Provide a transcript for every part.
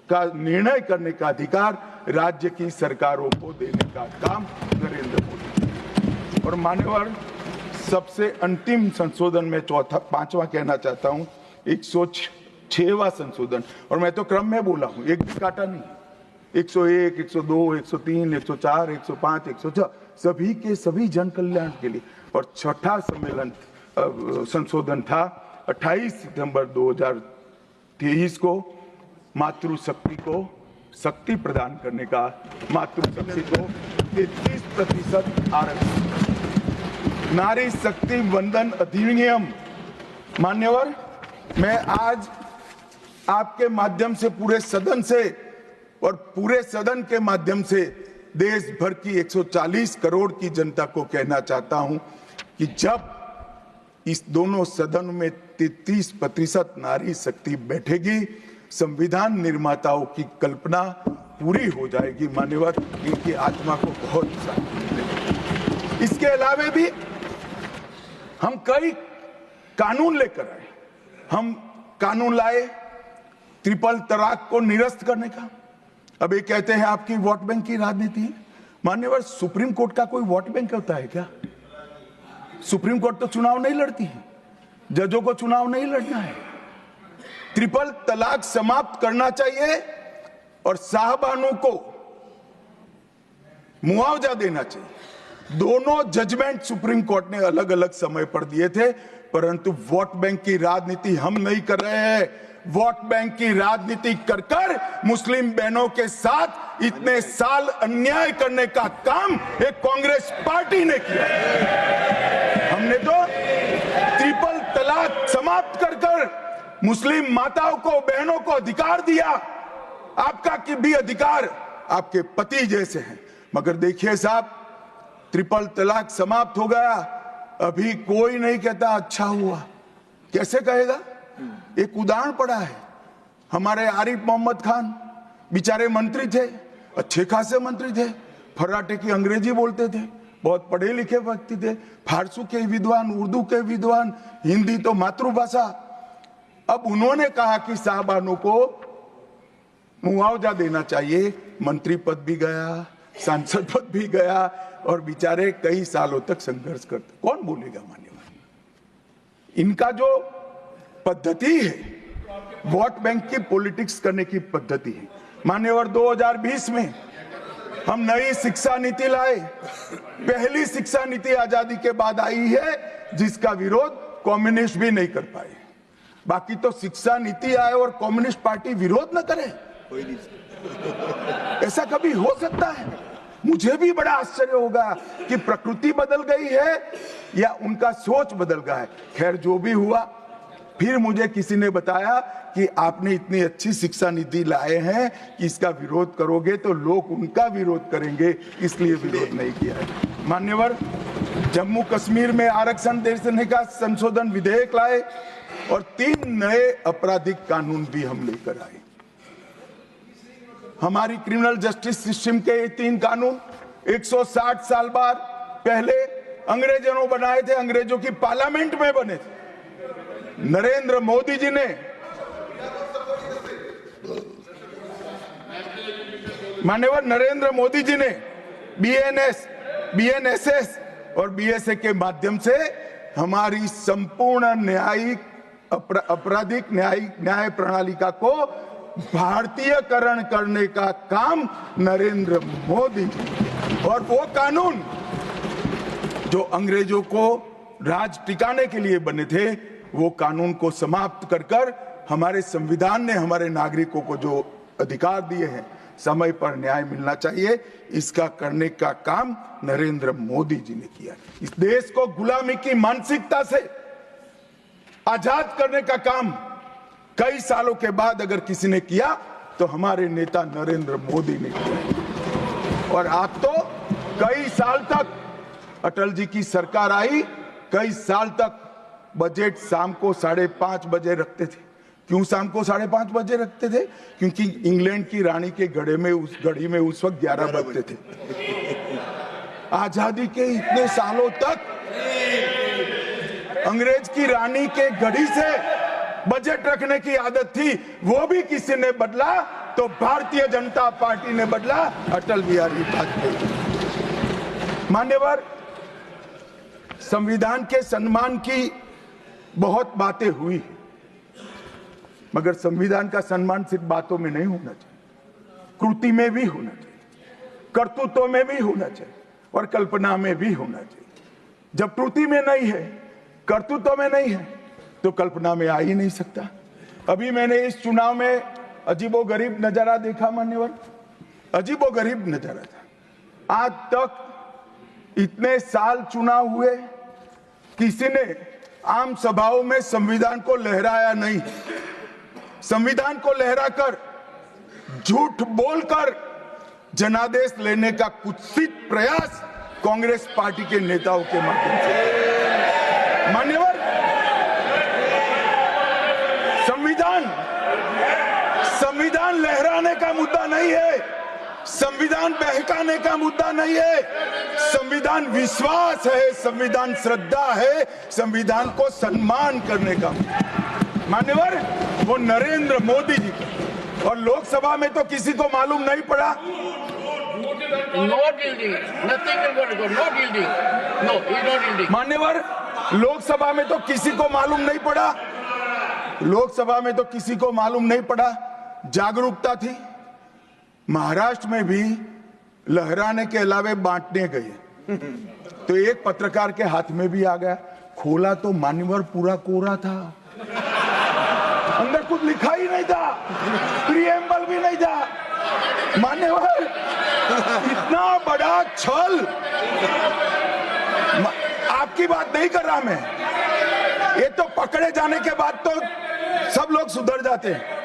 का निर्णय करने का अधिकार राज्य की सरकारों को देने का काम नरेंद्र मोदी। और मान्यवर, सबसे अंतिम संशोधन में पांचवा कहना चाहता हूं, 106वां संशोधन, और मैं तो क्रम में बोला हूं, एक भी काटा नहीं। 101, 102, 103, 104, 105, 106 सभी के सभी जन कल्याण के लिए। और छठा सम्मेलन संशोधन था 28 सितंबर 2023 को, मातृशक्ति को शक्ति प्रदान करने का, मातृशक्ति को 33% आरक्षण, नारी शक्ति वंदन अधिनियम। मान्यवर, मैं आज आपके माध्यम से पूरे सदन से और पूरे सदन के माध्यम से देश भर की 140 करोड़ की जनता को कहना चाहता हूं कि जब इस दोनों सदन में 33% नारी शक्ति बैठेगी, संविधान निर्माताओं की कल्पना पूरी हो जाएगी। मान्यवर, इनकी आत्मा को बहुत शांति मिलेगी। इसके अलावा भी हम कई कानून लेकर आए। हम कानून लाए ट्रिपल तलाक को निरस्त करने का। अब ये कहते हैं आपकी वोट बैंक की राजनीति है। मान्यवर, सुप्रीम कोर्ट का कोई वोट बैंक होता है क्या? सुप्रीम कोर्ट तो चुनाव नहीं लड़ती है, जजों को चुनाव नहीं लड़ना है। ट्रिपल तलाक समाप्त करना चाहिए और साहबानों को मुआवजा देना चाहिए। दोनों जजमेंट सुप्रीम कोर्ट ने अलग अलग समय पर दिए थे, परंतु वोट बैंक की राजनीति हम नहीं कर रहे हैं। वोट बैंक की राजनीति कर कर मुस्लिम बहनों के साथ इतने साल अन्याय करने का काम एक कांग्रेस पार्टी ने किया। हमने तो ट्रिपल तलाक समाप्त कर कर मुस्लिम माताओं को, बहनों को अधिकार दिया। आपका कि भी अधिकार आपके पति जैसे हैं। मगर देखिए साहब, ट्रिपल तलाक समाप्त हो गया, अभी कोई नहीं कहता अच्छा हुआ। कैसे कहेगा? एक उदाहरण पड़ा है, हमारे आरिफ मोहम्मद खान बेचारे मंत्री थे, अच्छे खासे मंत्री थे, फर्राटे की अंग्रेजी बोलते थे, बहुत पढ़े लिखे व्यक्ति थे, फारसी के विद्वान, उर्दू के विद्वान, हिंदी तो मातृभाषा। अब उन्होंने कहा कि साहबानों को मुआवजा देना चाहिए। मंत्री पद भी गया, सांसद पद भी गया और बेचारे कई सालों तक संघर्ष करते। कौन बोलेगा? मान्यवर, इनका जो पद्धति है वोट बैंक की पॉलिटिक्स करने की पद्धति है। मान्यवर, 2020 में हम नई शिक्षा नीति लाए। पहली शिक्षा नीति आजादी के बाद आई है जिसका विरोध कम्युनिस्ट भी नहीं कर पाए। बाकी तो शिक्षा नीति आए और कम्युनिस्ट पार्टी विरोध न करे, ऐसा कभी हो सकता है? मुझे भी बड़ा आश्चर्य होगा कि प्रकृति बदल गई है या उनका सोच बदल गया है। खैर, जो भी हुआ, फिर मुझे किसी ने बताया कि आपने इतनी अच्छी शिक्षा नीति लाए हैं कि इसका विरोध करोगे तो लोग उनका विरोध करेंगे, इसलिए विरोध नहीं किया है। मान्यवर, जम्मू कश्मीर में आरक्षण देने का संशोधन विधेयक लाए और 3 नए आपराधिक कानून भी हम लेकर आए। हमारी क्रिमिनल जस्टिस सिस्टम के ये 3 कानून 160 साल बाद पहले अंग्रेजों ने बनाए थे, अंग्रेजों की पार्लियामेंट में बने थे। नरेंद्र मोदी जी ने, माननीय नरेंद्र मोदी जी ने बीएनएस, बीएनएसएस और बीएसए के माध्यम से हमारी संपूर्ण न्यायिक आपराधिक न्याय प्रणालिका को भारतीयकरण करने का काम नरेंद्र मोदी जी। और वो कानून जो अंग्रेजों को राज टिकाने के लिए बने थे, वो कानून को समाप्त कर कर हमारे संविधान ने हमारे नागरिकों को जो अधिकार दिए हैं, समय पर न्याय मिलना चाहिए, इसका करने का काम नरेंद्र मोदी जी ने किया। इस देश को गुलामी की मानसिकता से आजाद करने का काम कई सालों के बाद अगर किसी ने किया तो हमारे नेता नरेंद्र मोदी ने किया। और आप तो कई साल तक, अटल जी की सरकार आई, कई साल तक बजट शाम को 5:30 बजे रखते थे। क्यों शाम को 5:30 बजे रखते थे? क्योंकि इंग्लैंड की रानी के घड़ी में उस वक्त 11 बजते थे। आजादी के इतने सालों तक अंग्रेज की रानी के घड़ी से बजट रखने की आदत थी, वो भी किसी ने बदला तो भारतीय जनता पार्टी ने बदला अटल बिहारी वाजपेयी। मान्यवर, संविधान के सम्मान की बहुत बातें हुई है, मगर संविधान का सम्मान सिर्फ बातों में नहीं होना चाहिए, कृति में भी होना चाहिए, कर्तृत्व में भी होना चाहिए और कल्पना में भी होना चाहिए। जब कृति में नहीं है, कर्तृत्व में नहीं है, तो कल्पना में आ ही नहीं सकता। अभी मैंने इस चुनाव में अजीबोगरीब नजारा देखा मान्यवर, अजीबोगरीब नजारा था। आज तक इतने साल चुनाव हुए, किसी ने आम सभाओं में संविधान को लहराया नहीं। संविधान को लहराकर, झूठ बोलकर जनादेश लेने का कुत्सित प्रयास कांग्रेस पार्टी के नेताओं के माध्यम से। मान्यवर, संविधान लहराने का मुद्दा नहीं है, संविधान बहकाने का मुद्दा नहीं है। संविधान विश्वास है, संविधान श्रद्धा है, संविधान को सम्मान करने का। मान्यवर, वो नरेंद्र मोदी जी और लोकसभा में तो किसी को मालूम नहीं पड़ा। मान्यवर, लोकसभा में तो किसी को मालूम नहीं पड़ा, लोकसभा में तो किसी को मालूम नहीं पड़ा। जागरूकता थी। महाराष्ट्र में भी लहराने के अलावे बांटने गए तो एक पत्रकार के हाथ में भी आ गया, खोला तो मान्यवर पूरा कोरा था, अंदर कुछ लिखा ही नहीं था, प्रीएम्बल भी नहीं था। मान्यवर, इतना बड़ा छल। आपकी बात नहीं कर रहा मैं, ये तो पकड़े जाने के बाद तो सब लोग सुधर जाते हैं।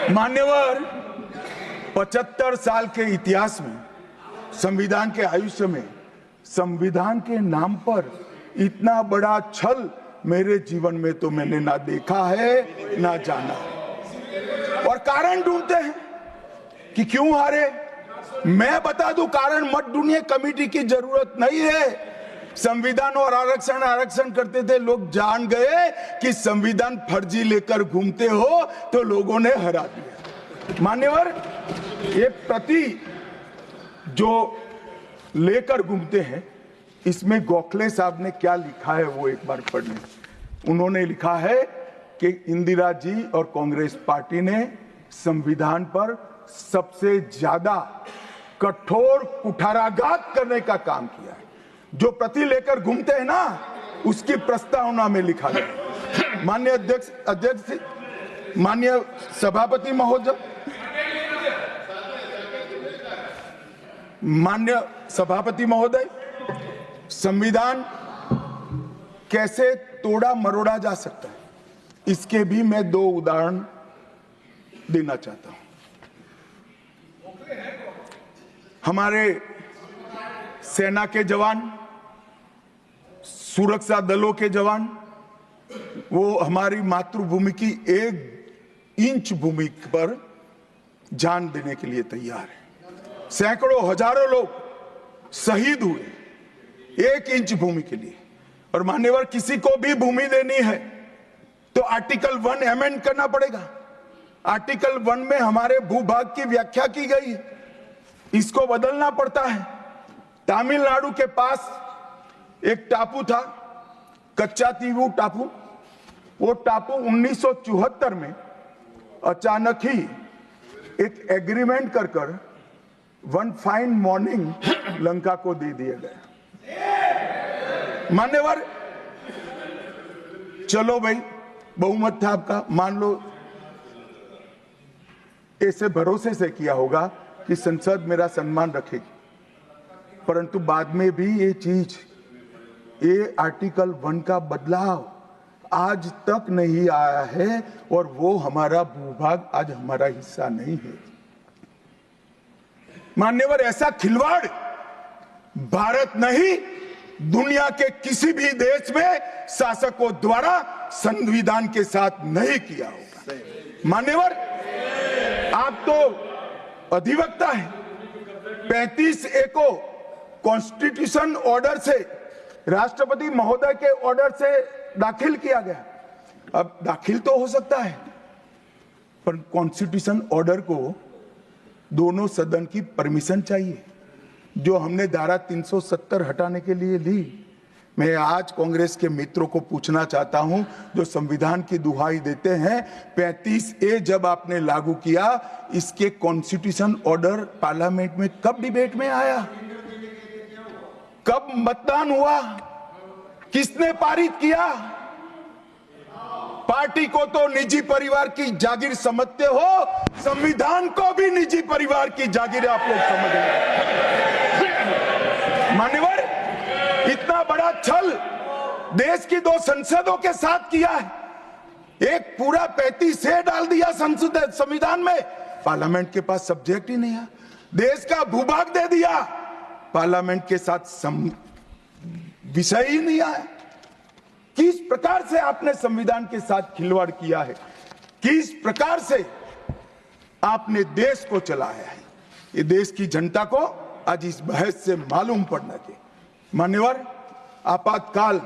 मान्यवर, 75 साल के इतिहास में, संविधान के आयुष्य में, संविधान के नाम पर इतना बड़ा छल मेरे जीवन में तो मैंने ना देखा है ना जाना है। और कारण ढूंढते हैं कि क्यों हारे। मैं बता दूं, कारण मत ढूंढिए, कमेटी की जरूरत नहीं है। संविधान और आरक्षण करते थे, लोग जान गए कि संविधान फर्जी लेकर घूमते हो तो लोगों ने हरा दिया। मान्यवर, ये प्रति जो लेकर घूमते हैं, इसमें गोखले साहब ने क्या लिखा है वो एक बार पढ़ लें। उन्होंने लिखा है कि इंदिरा जी और कांग्रेस पार्टी ने संविधान पर सबसे ज्यादा कठोर कुठाराघात करने का काम किया है। जो प्रति लेकर घूमते हैं ना, उसकी प्रस्तावना में लिखा गया। माननीय अध्यक्ष, माननीय सभापति महोदय, माननीय सभापति महोदय, संविधान कैसे तोड़ा मरोड़ा जा सकता है, इसके भी मैं 2 उदाहरण देना चाहता हूं। हमारे सेना के जवान, सुरक्षा दलों के जवान, वो हमारी मातृभूमि की 1 इंच भूमि पर जान देने के लिए तैयार है। सैकड़ों हजारों लोग शहीद हुए 1 इंच भूमि के लिए। और मान्यवर, किसी को भी भूमि देनी है तो आर्टिकल 1 अमेंड करना पड़ेगा। आर्टिकल 1 में हमारे भूभाग की व्याख्या की गई है, इसको बदलना पड़ता है। तमिलनाडु के पास एक टापू था, कच्चा तीवू टापू। वो टापू 1974 में अचानक ही एक एग्रीमेंट कर वन फाइन मॉर्निंग लंका को दे दिया गया। मान्यवर, चलो भाई, बहुमत था आपका, मान लो ऐसे भरोसे से किया होगा कि संसद मेरा सम्मान रखेगी, परंतु बाद में भी ये चीज, ये आर्टिकल 1 का बदलाव आज तक नहीं आया है और वो हमारा भूभाग आज हमारा हिस्सा नहीं है। मान्यवर, ऐसा खिलवाड़ भारत नहीं, दुनिया के किसी भी देश में शासकों द्वारा संविधान के साथ नहीं किया होगा। मान्यवर, आप तो अधिवक्ता हैं। 35A को कॉन्स्टिट्यूशन ऑर्डर से, राष्ट्रपति महोदय के ऑर्डर से दाखिल किया गया। अब दाखिल तो हो सकता है, पर कॉन्स्टिट्यूशन ऑर्डर को दोनों सदन की परमिशन चाहिए, जो हमने धारा 370 हटाने के लिए ली। मैं आज कांग्रेस के मित्रों को पूछना चाहता हूं, जो संविधान की दुहाई देते हैं, 35A जब आपने लागू किया, इसके कॉन्स्टिट्यूशन ऑर्डर पार्लियामेंट में कब डिबेट में आया, कब मतदान हुआ, किसने पारित किया? पार्टी को तो निजी परिवार की जागीर समझते हो, संविधान को भी निजी परिवार की जागीर आप लोग समझ रहे। मान्यवर, इतना बड़ा छल देश की 2 संसदों के साथ किया है। एक पूरा 35A डाल दिया संसद संविधान में, पार्लियामेंट के पास सब्जेक्ट ही नहीं है। देश का भूभाग दे दिया, पार्लियामेंट के साथ विषय ही नहीं आया। किस प्रकार से आपने संविधान के साथ खिलवाड़ किया है, किस प्रकार से आपने देश को चलाया है, ये देश की जनता को आज इस बहस से मालूम पड़ना चाहिए। मान्यवर, आपातकाल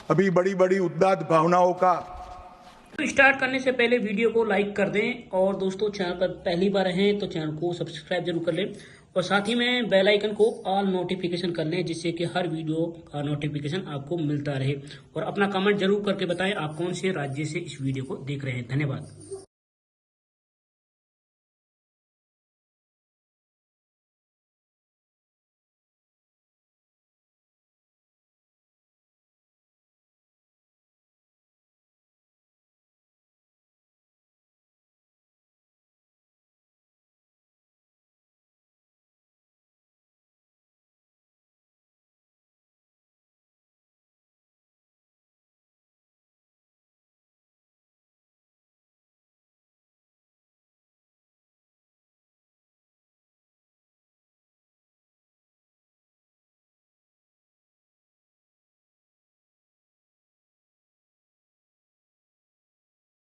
अभी बड़ी बड़ी उद्दात भावनाओं का स्टार्ट करने से पहले वीडियो को लाइक कर दें, और दोस्तों चैनल पर पहली बार हैं तो चैनल को सब्सक्राइब जरूर कर लें, और साथ ही में बेल आइकन को ऑल नोटिफिकेशन कर लें, जिससे कि हर वीडियो का नोटिफिकेशन आपको मिलता रहे। और अपना कमेंट जरूर करके बताएं आप कौन से राज्य से इस वीडियो को देख रहे हैं। धन्यवाद।